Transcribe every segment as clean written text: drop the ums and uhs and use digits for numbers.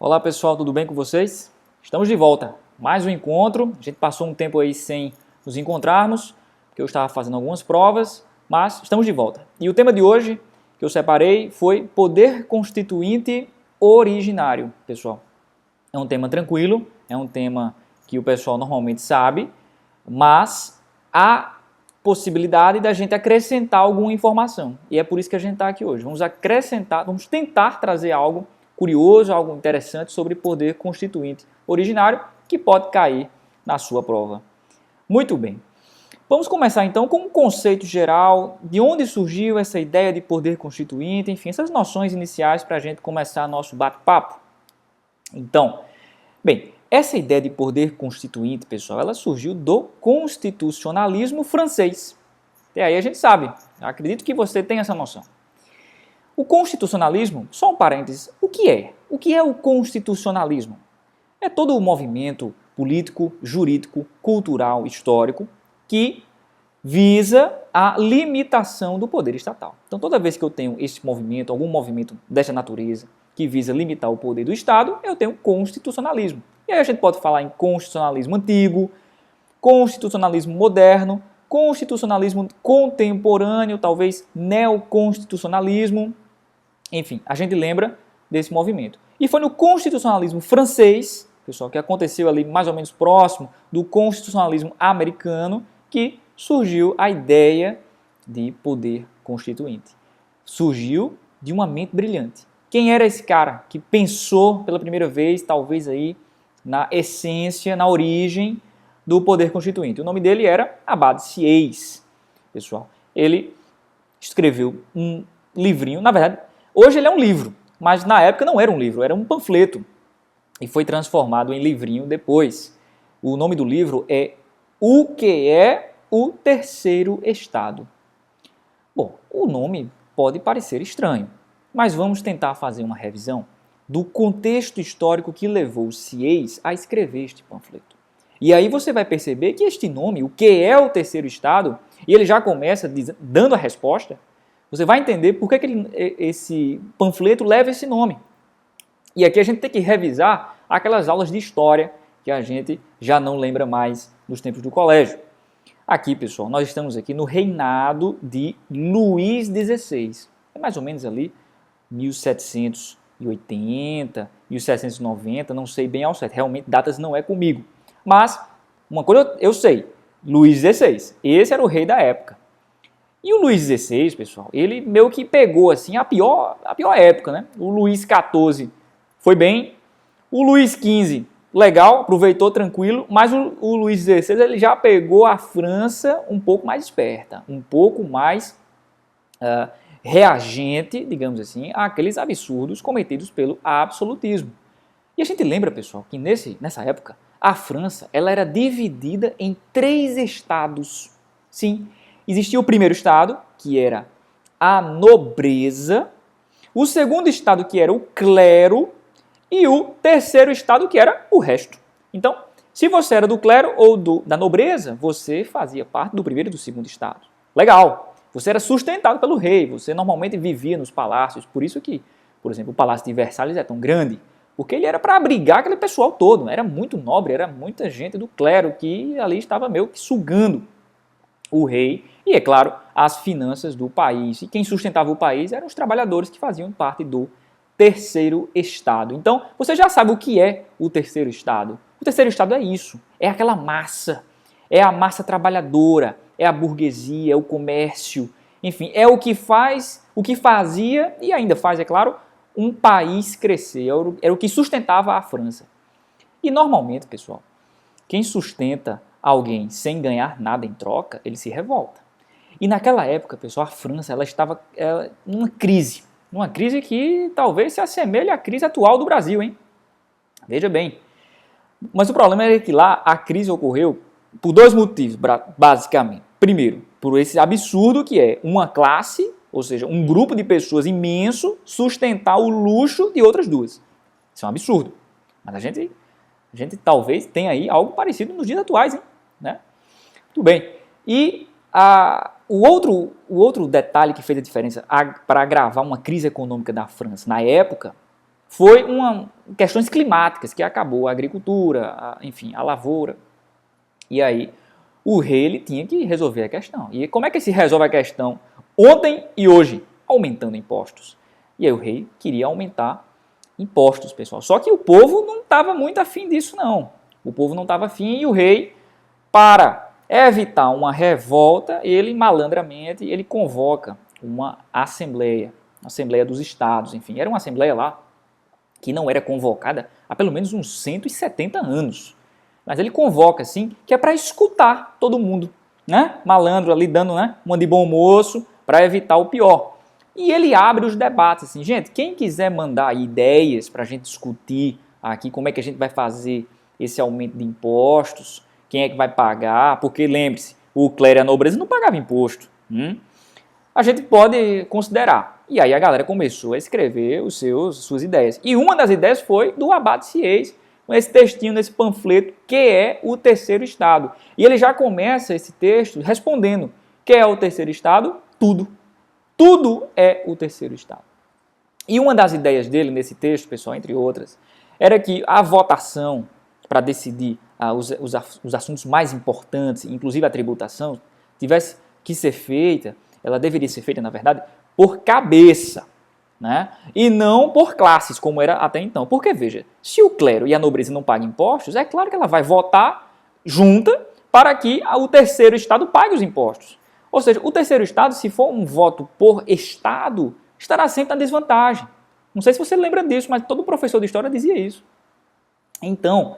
Olá pessoal, tudo bem com vocês? Estamos de volta, mais um encontro. A gente passou um tempo aí sem nos encontrarmos, porque eu estava fazendo algumas provas, mas estamos de volta. E o tema de hoje que eu separei foi Poder Constituinte Originário, pessoal. É um tema tranquilo, é um tema que o pessoal normalmente sabe, mas há possibilidade da gente acrescentar alguma informação. E é por isso que a gente está aqui hoje. Vamos acrescentar, vamos tentar trazer algo curioso, algo interessante sobre poder constituinte originário que pode cair na sua prova. Muito bem. Vamos começar então com um conceito geral, de onde surgiu essa ideia de poder constituinte, enfim, essas noções iniciais para a gente começar nosso bate-papo. Então, bem, essa ideia de poder constituinte, pessoal, ela surgiu do constitucionalismo francês. E aí a gente sabe, acredito que você tem essa noção. O constitucionalismo, só um parênteses, o que é? O que é o constitucionalismo? É todo o movimento político, jurídico, cultural, histórico que visa a limitação do poder estatal. Então, toda vez que eu tenho esse movimento, algum movimento dessa natureza, que visa limitar o poder do Estado, eu tenho constitucionalismo. E aí a gente pode falar em constitucionalismo antigo, constitucionalismo moderno, constitucionalismo contemporâneo, talvez neoconstitucionalismo. Enfim, a gente lembra desse movimento. E foi no constitucionalismo francês, pessoal, que aconteceu ali mais ou menos próximo do constitucionalismo americano, que surgiu a ideia de poder constituinte. Surgiu de uma mente brilhante. Quem era esse cara que pensou pela primeira vez, talvez aí, na essência, na origem do poder constituinte? O nome dele era Abbé Sieyès, pessoal. Ele escreveu um livrinho, na verdade, hoje ele é um livro, mas na época não era um livro, era um panfleto e foi transformado em livrinho depois. O nome do livro é O que é o Terceiro Estado? Bom, o nome pode parecer estranho, mas vamos tentar fazer uma revisão do contexto histórico que levou Sieyès a escrever este panfleto. E aí você vai perceber que este nome, o que é o Terceiro Estado, e ele já começa dando a resposta, você vai entender por que esse panfleto leva esse nome. E aqui a gente tem que revisar aquelas aulas de história que a gente já não lembra mais dos tempos do colégio. Aqui, pessoal, nós estamos aqui no reinado de Luís XVI. É mais ou menos ali 1780, 1790, não sei bem ao certo. Realmente, datas não é comigo. Mas, uma coisa eu sei, Luís XVI, esse era o rei da época. E o Luís XVI, pessoal, ele meio que pegou assim, a pior época, né? O Luís XIV foi bem, o Luís XV, legal, aproveitou tranquilo, mas o Luís XVI ele já pegou a França um pouco mais esperta, um pouco mais reagente, digamos assim, àqueles absurdos cometidos pelo absolutismo. E a gente lembra, pessoal, que nessa época, a França ela era dividida em 3 estados. Sim, existia o primeiro estado, que era a nobreza, o segundo estado, que era o clero, e o terceiro estado, que era o resto. Então, se você era do clero ou da nobreza, você fazia parte do primeiro e do segundo estado. Legal! Você era sustentado pelo rei, você normalmente vivia nos palácios, por isso que, por exemplo, o Palácio de Versalhes é tão grande, porque ele era para abrigar aquele pessoal todo, era muito nobre, era muita gente do clero que ali estava meio que sugando o rei e, é claro, as finanças do país. E quem sustentava o país eram os trabalhadores que faziam parte do terceiro estado. Então, você já sabe o que é o terceiro estado. O terceiro estado é isso, é aquela massa, é a massa trabalhadora, é a burguesia, é o comércio, enfim, é o que fazia e ainda faz, é claro, um país crescer, era o que sustentava a França. E normalmente, pessoal, quem sustenta alguém sem ganhar nada em troca, ele se revolta. E naquela época, pessoal, a França ela estava numa crise que talvez se assemelhe à crise atual do Brasil, hein? Veja bem. Mas o problema é que lá a crise ocorreu por 2 motivos, basicamente. Primeiro, por esse absurdo que é uma classe, ou seja, um grupo de pessoas imenso, sustentar o luxo de outras duas. Isso é um absurdo. Mas a gente talvez tenha aí algo parecido nos dias atuais, hein? Né? Tudo bem. E o outro detalhe que fez a diferença para agravar uma crise econômica da França na época foi questões climáticas que acabou a agricultura, enfim, a lavoura. E aí o rei ele tinha que resolver a questão. E como é que se resolve a questão ontem e hoje? Aumentando impostos. E aí o rei queria aumentar impostos, pessoal. Só que o povo não estava muito afim disso, não. O povo não estava afim e o rei, para evitar uma revolta, ele malandramente ele convoca uma assembleia dos estados, enfim. Era uma assembleia lá que não era convocada há pelo menos uns 170 anos. Mas ele convoca, assim, que é para escutar todo mundo, né? Malandro ali dando, né, uma de bom moço para evitar o pior. E ele abre os debates, assim, gente, quem quiser mandar ideias para a gente discutir aqui como é que a gente vai fazer esse aumento de impostos, quem é que vai pagar, porque lembre-se, o clero e a nobreza não pagavam imposto. A gente pode considerar. E aí a galera começou a escrever suas ideias. E uma das ideias foi do Abate Sieyès, com esse textinho nesse panfleto, que é o terceiro estado. E ele já começa esse texto respondendo, que é o terceiro estado? Tudo. Tudo é o terceiro estado. E uma das ideias dele nesse texto, pessoal, entre outras, era que a votação para decidir os assuntos mais importantes, inclusive a tributação, tivesse que ser feita, ela deveria ser feita, na verdade, por cabeça, né? E não por classes, como era até então. Porque, veja, se o clero e a nobreza não pagam impostos, é claro que ela vai votar junta para que o terceiro estado pague os impostos. Ou seja, o terceiro estado, se for um voto por estado, estará sempre na desvantagem. Não sei se você lembra disso, mas todo professor de história dizia isso. Então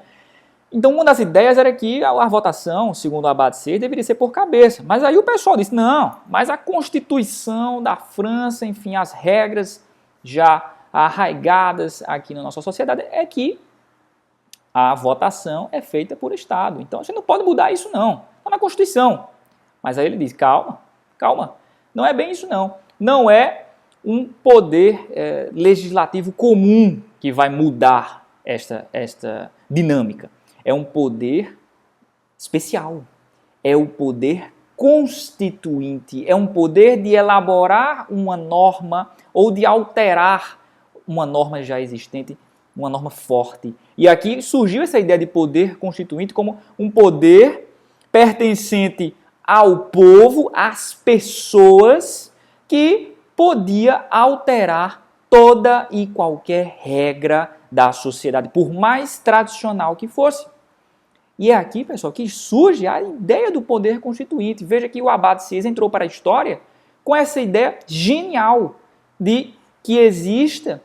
uma das ideias era que a votação, segundo o Abate Sieyès, deveria ser por cabeça. Mas aí o pessoal disse, não, mas a Constituição da França, enfim, as regras já arraigadas aqui na nossa sociedade é que a votação é feita por Estado. Então a gente não pode mudar isso não, está na Constituição. Mas aí ele diz, calma, não é bem isso não. Não é um poder legislativo comum que vai mudar esta dinâmica. É um poder especial, é o poder constituinte, é um poder de elaborar uma norma ou de alterar uma norma já existente, uma norma forte. E aqui surgiu essa ideia de poder constituinte como um poder pertencente ao povo, às pessoas, que podia alterar toda e qualquer regra da sociedade, por mais tradicional que fosse. E é aqui, pessoal, que surge a ideia do poder constituinte. Veja que o Abate Sieyès entrou para a história com essa ideia genial de que exista,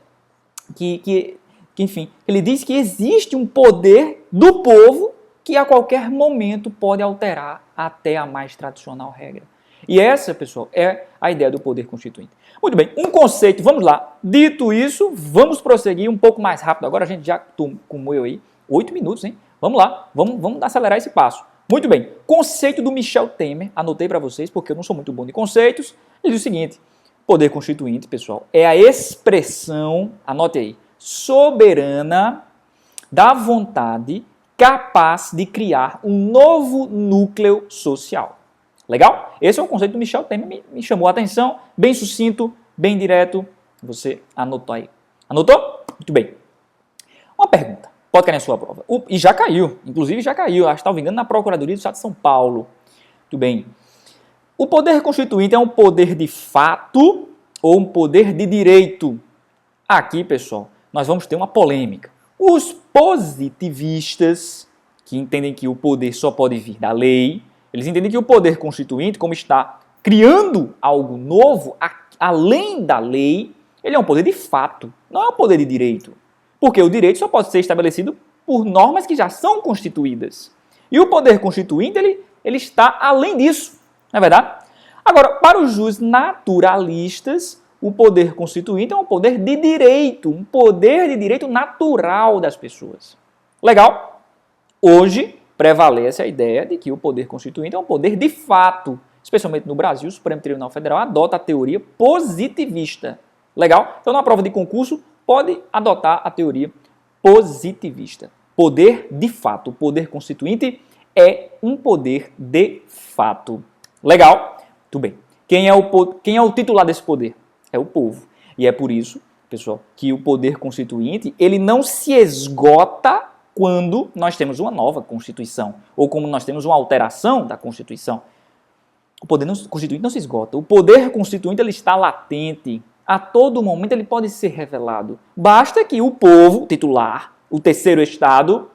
enfim, ele diz que existe um poder do povo que a qualquer momento pode alterar até a mais tradicional regra. E essa, pessoal, é a ideia do poder constituinte. Muito bem, um conceito, vamos lá. Dito isso, vamos prosseguir um pouco mais rápido. Agora a gente já comeu aí 8 minutos, hein? Vamos lá, vamos acelerar esse passo. Muito bem, conceito do Michel Temer, anotei para vocês porque eu não sou muito bom de conceitos. Ele diz o seguinte, poder constituinte, pessoal, é a expressão, anote aí, soberana da vontade capaz de criar um novo núcleo social. Legal? Esse é o conceito do Michel Temer, me chamou a atenção, bem sucinto, bem direto, você anotou aí. Anotou? Muito bem. Uma pergunta. Pode cair na sua prova. E já caiu, inclusive já caiu, acho que estava engano na Procuradoria do Estado de São Paulo. Muito bem. O poder constituinte é um poder de fato ou um poder de direito? Aqui, pessoal, nós vamos ter uma polêmica. Os positivistas, que entendem que o poder só pode vir da lei, eles entendem que o poder constituinte, como está criando algo novo, além da lei, ele é um poder de fato, não é um poder de direito. Porque o direito só pode ser estabelecido por normas que já são constituídas. E o poder constituinte, ele está além disso, não é verdade? Agora, para os juízes naturalistas, o poder constituinte é um poder de direito, um poder de direito natural das pessoas. Legal? Hoje, prevalece a ideia de que o poder constituinte é um poder de fato. Especialmente no Brasil, o Supremo Tribunal Federal adota a teoria positivista. Legal? Então, na prova de concurso, pode adotar a teoria positivista. Poder de fato. O poder constituinte é um poder de fato. Legal? Muito bem. Quem é o titular desse poder? É o povo. E é por isso pessoal, que o poder constituinte, ele não se esgota quando nós temos uma nova Constituição, ou quando nós temos uma alteração da Constituição. O poder constituinte não se esgota. O poder constituinte ele está latente. A todo momento ele pode ser revelado. Basta que o povo titular, o terceiro Estado,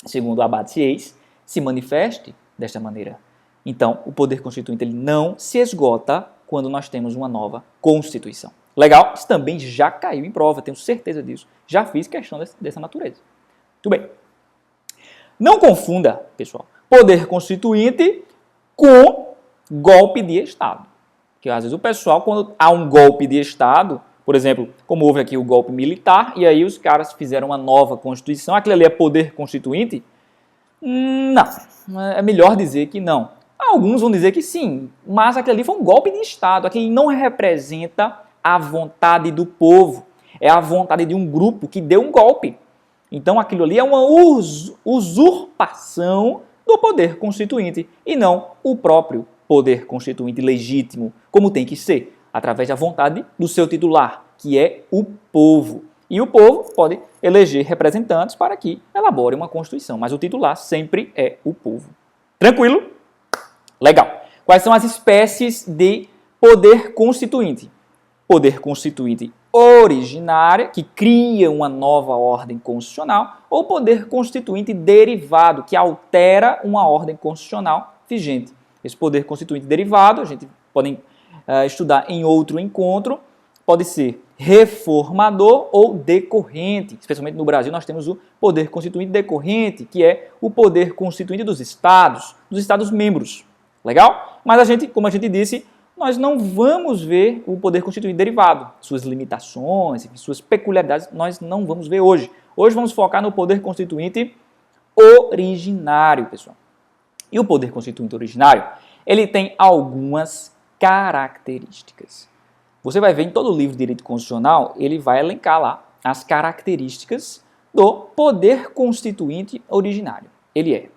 segundo Abad Sieyes, se manifeste desta maneira. Então, o poder constituinte ele não se esgota quando nós temos uma nova Constituição. Legal? Isso também já caiu em prova, tenho certeza disso. Já fiz questão dessa natureza. Muito bem. Não confunda, pessoal, poder constituinte com golpe de Estado. Porque às vezes o pessoal, quando há um golpe de Estado, por exemplo, como houve aqui o golpe militar, e aí os caras fizeram uma nova Constituição, aquilo ali é poder constituinte? Não, é melhor dizer que não. Alguns vão dizer que sim, mas aquilo ali foi um golpe de Estado, aquilo não representa a vontade do povo, é a vontade de um grupo que deu um golpe. Então aquilo ali é uma usurpação do poder constituinte e não o próprio poder constituinte legítimo, como tem que ser, através da vontade do seu titular, que é o povo. E o povo pode eleger representantes para que elaborem uma Constituição, mas o titular sempre é o povo. Tranquilo? Legal. Quais são as espécies de poder constituinte? Poder constituinte originário, que cria uma nova ordem constitucional, ou poder constituinte derivado, que altera uma ordem constitucional vigente. Esse poder constituinte derivado, a gente pode estudar em outro encontro, pode ser reformador ou decorrente. Especialmente no Brasil nós temos o poder constituinte decorrente, que é o poder constituinte dos Estados membros. Legal? Mas como a gente disse, nós não vamos ver o poder constituinte derivado, suas limitações, suas peculiaridades, nós não vamos ver hoje. Hoje vamos focar no poder constituinte originário, pessoal. E o poder constituinte originário, ele tem algumas características. Você vai ver em todo o livro de Direito Constitucional, ele vai elencar lá as características do poder constituinte originário. Ele é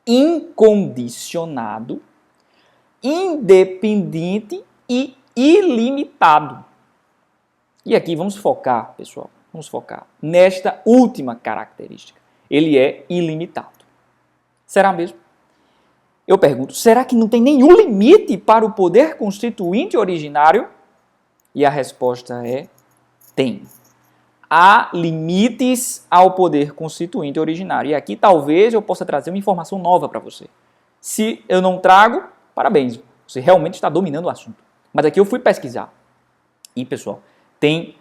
incondicionado, independente e ilimitado. E aqui vamos focar, pessoal, nesta última característica. Ele é ilimitado. Será mesmo? Eu pergunto, será que não tem nenhum limite para o poder constituinte originário? E a resposta é: tem. Há limites ao poder constituinte originário. E aqui talvez eu possa trazer uma informação nova para você. Se eu não trago, parabéns, você realmente está dominando o assunto. Mas aqui eu fui pesquisar. E, pessoal, tem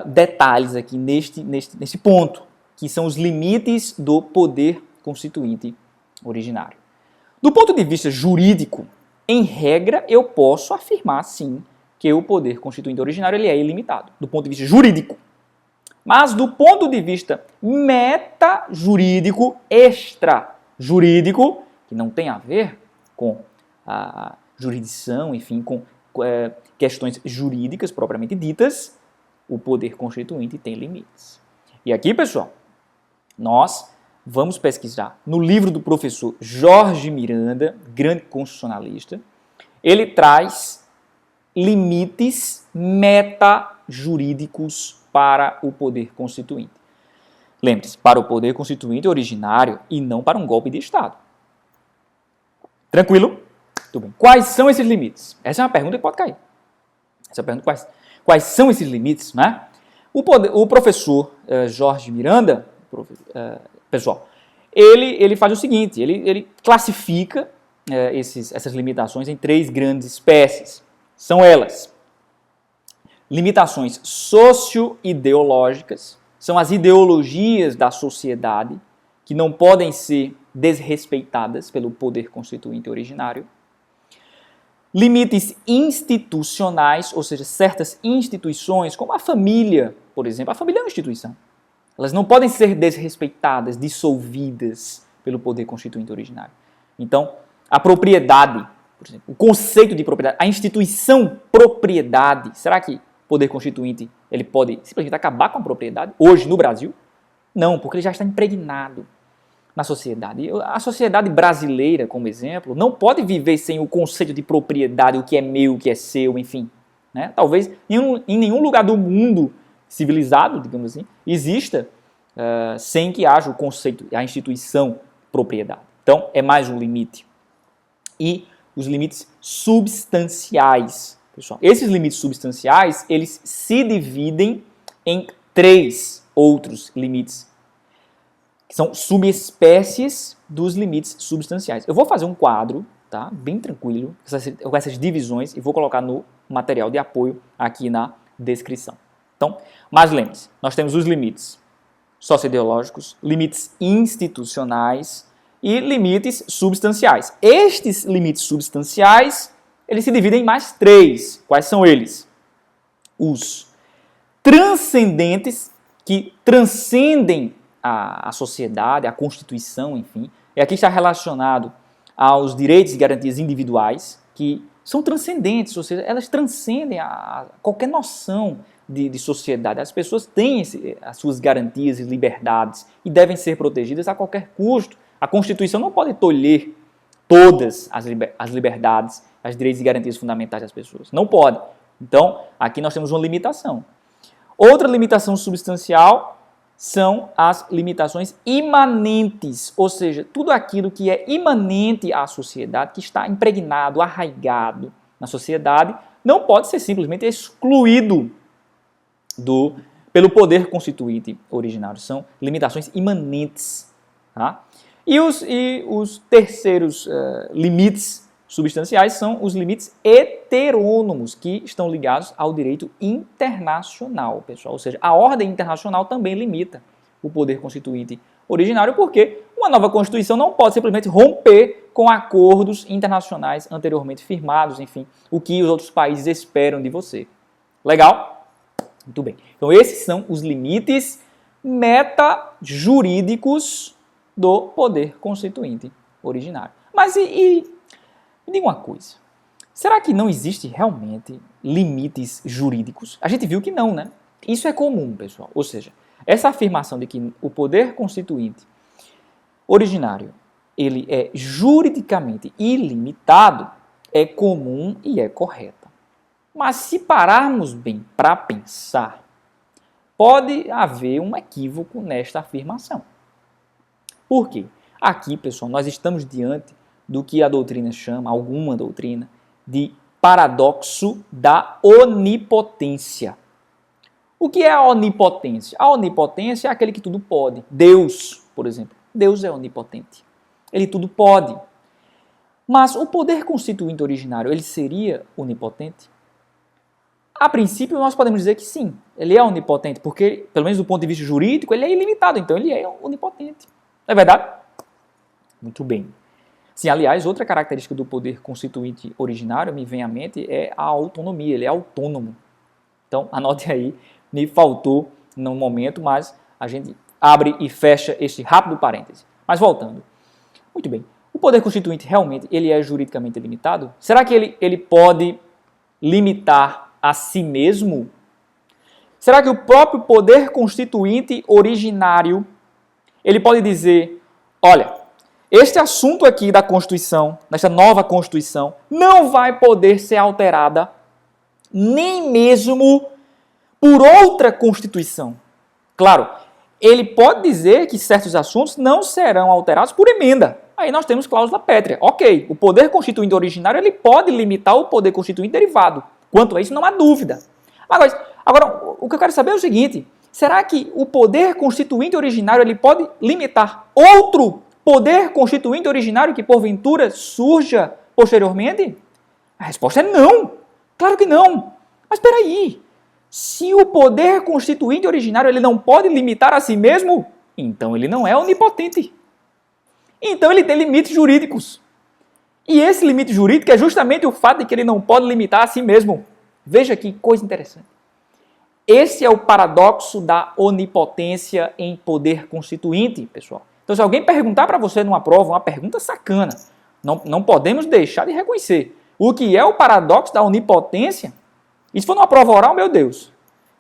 detalhes aqui nesse ponto, que são os limites do poder constituinte originário. Do ponto de vista jurídico, em regra, eu posso afirmar, sim, que o poder constituinte originário ele é ilimitado, do ponto de vista jurídico. Mas do ponto de vista metajurídico, extrajurídico, que não tem a ver com a jurisdição, enfim, com questões jurídicas propriamente ditas, o poder constituinte tem limites. E aqui, pessoal, nós vamos pesquisar no livro do professor Jorge Miranda, grande constitucionalista. Ele traz limites metajurídicos para o poder constituinte. Lembre-se, para o poder constituinte originário e não para um golpe de Estado. Tranquilo? Tudo bem. Quais são esses limites? Essa é uma pergunta que pode cair. Essa é a pergunta, quais são esses limites, né? O professor Jorge Miranda, pessoal, ele faz o seguinte, ele classifica essas limitações em 3 grandes espécies. São elas: limitações socio-ideológicas, são as ideologias da sociedade que não podem ser desrespeitadas pelo poder constituinte originário. Limites institucionais, ou seja, certas instituições, como a família, por exemplo. A família é uma instituição. Elas não podem ser desrespeitadas, dissolvidas pelo poder constituinte originário. Então, a propriedade, por exemplo, o conceito de propriedade, a instituição propriedade, será que o poder constituinte ele pode simplesmente acabar com a propriedade hoje no Brasil? Não, porque ele já está impregnado na sociedade. A sociedade brasileira, como exemplo, não pode viver sem o conceito de propriedade, o que é meu, o que é seu, enfim. Né? Talvez em nenhum lugar do mundo civilizado, digamos assim, exista sem que haja o conceito, a instituição propriedade. Então, é mais um limite. E os limites substanciais, pessoal. Esses limites substanciais, eles se dividem em 3 outros limites, que são subespécies dos limites substanciais. Eu vou fazer um quadro, tá, bem tranquilo, com essas divisões, e vou colocar no material de apoio aqui na descrição. Então, mas lembre-se, nós temos os limites socioideológicos, limites institucionais e limites substanciais. Estes limites substanciais, eles se dividem em mais 3. Quais são eles? Os transcendentes, que transcendem a sociedade, a Constituição, enfim. E aqui está relacionado aos direitos e garantias individuais, que são transcendentes, ou seja, elas transcendem qualquer noção de sociedade. As pessoas têm as suas garantias e liberdades e devem ser protegidas a qualquer custo. A Constituição não pode tolher todas as liberdades, os direitos e garantias fundamentais das pessoas. Não pode. Então, aqui nós temos uma limitação. Outra limitação substancial são as limitações imanentes, ou seja, tudo aquilo que é imanente à sociedade, que está impregnado, arraigado na sociedade, não pode ser simplesmente excluído pelo poder constituinte originário. São limitações imanentes. Tá? E os terceiros limites substanciais são os limites heterônomos, que estão ligados ao direito internacional, pessoal. Ou seja, a ordem internacional também limita o poder constituinte originário, porque uma nova Constituição não pode simplesmente romper com acordos internacionais anteriormente firmados, enfim, o que os outros países esperam de você. Legal? Muito bem. Então, esses são os limites metajurídicos do poder constituinte originário. Mas me diga uma coisa, será que não existe realmente limites jurídicos? A gente viu que não, né? Isso é comum, pessoal. Ou seja, essa afirmação de que o poder constituinte originário ele é juridicamente ilimitado é comum e é correta. Mas se pararmos bem para pensar, pode haver um equívoco nesta afirmação. Por quê? Aqui, pessoal, nós estamos diante do que a doutrina chama, alguma doutrina, de paradoxo da onipotência. O que é a onipotência? A onipotência é aquele que tudo pode. Deus, por exemplo. Deus é onipotente. Ele tudo pode. Mas o poder constituinte originário, ele seria onipotente? A princípio, nós podemos dizer que sim, ele é onipotente, porque, pelo menos do ponto de vista jurídico, ele é ilimitado, então ele é onipotente. Não é verdade? Muito bem. Sim, aliás, outra característica do poder constituinte originário, me vem à mente, é a autonomia, ele é autônomo. Então, anote aí, me faltou no momento, mas a gente abre e fecha este rápido parêntese. Mas voltando. Muito bem. O poder constituinte realmente ele é juridicamente limitado? Será que ele pode limitar a si mesmo? Será que o próprio poder constituinte originário ele pode dizer, olha, este assunto aqui da Constituição, nesta nova Constituição, não vai poder ser alterada nem mesmo por outra Constituição. Claro, ele pode dizer que certos assuntos não serão alterados por emenda. Aí nós temos cláusula pétrea. Ok, o poder constituinte originário ele pode limitar o poder constituinte derivado. Quanto a isso, não há dúvida. Agora, o que eu quero saber é o seguinte, será que o poder constituinte originário ele pode limitar outro poder constituinte originário que porventura surja posteriormente? A resposta é não. Claro que não. Mas espera aí. Se o poder constituinte originário ele não pode limitar a si mesmo, então ele não é onipotente. Então ele tem limites jurídicos. E esse limite jurídico é justamente o fato de que ele não pode limitar a si mesmo. Veja que coisa interessante. Esse é o paradoxo da onipotência em poder constituinte, pessoal. Então, se alguém perguntar para você numa prova, uma pergunta sacana, não podemos deixar de reconhecer. O que é o paradoxo da onipotência? E se for numa prova oral, meu Deus.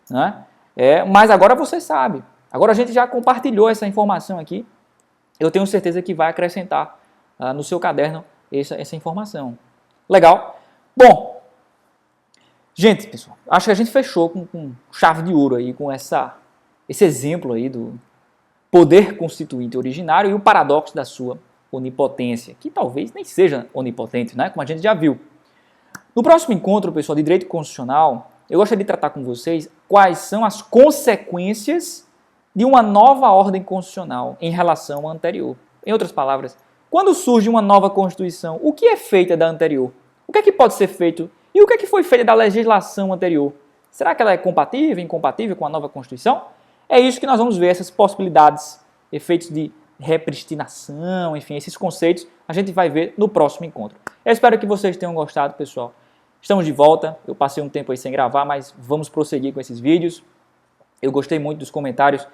Né? Mas agora você sabe. Agora a gente já compartilhou essa informação aqui. Eu tenho certeza que vai acrescentar no seu caderno essa informação. Legal? Bom, Gente, pessoal, acho que a gente fechou com chave de ouro aí, com esse exemplo aí do poder constituinte originário e o paradoxo da sua onipotência, que talvez nem seja onipotente, né? Como a gente já viu. No próximo encontro, pessoal, de Direito Constitucional, eu gostaria de tratar com vocês quais são as consequências de uma nova ordem constitucional em relação à anterior. Em outras palavras, quando surge uma nova Constituição, o que é feito da anterior? O que é que pode ser feito? E o que é que foi feito da legislação anterior? Será que ela é compatível, incompatível com a nova Constituição? É isso que nós vamos ver, essas possibilidades, efeitos de repristinação, enfim, esses conceitos, a gente vai ver no próximo encontro. Eu espero que vocês tenham gostado, pessoal. Estamos de volta, eu passei um tempo aí sem gravar, mas vamos prosseguir com esses vídeos. Eu gostei muito dos comentários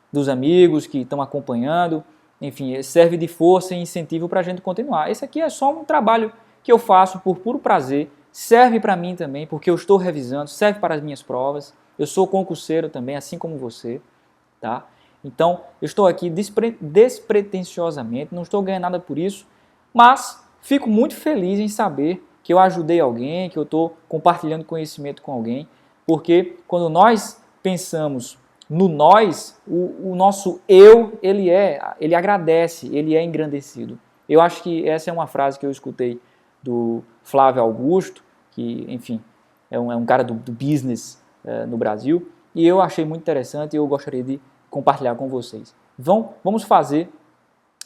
dos amigos que estão acompanhando. Enfim, serve de força e incentivo para a gente continuar. Esse aqui é só um trabalho que eu faço por puro prazer, serve para mim também, porque eu estou revisando, serve para as minhas provas. Eu sou concurseiro também, assim como você, tá? Então, eu estou aqui despretensiosamente, não estou ganhando nada por isso, mas fico muito feliz em saber que eu ajudei alguém, que eu estou compartilhando conhecimento com alguém, porque quando nós pensamos no nós, o nosso eu, ele agradece, ele é engrandecido. Eu acho que essa é uma frase que eu escutei do Flávio Augusto, que, enfim, é um cara do business no Brasil, e eu achei muito interessante e eu gostaria de compartilhar com vocês. Vamos fazer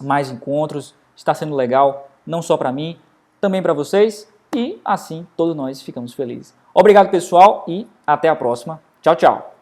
mais encontros, está sendo legal, não só para mim, também para vocês, e assim todos nós ficamos felizes. Obrigado, pessoal, e até a próxima. Tchau, tchau.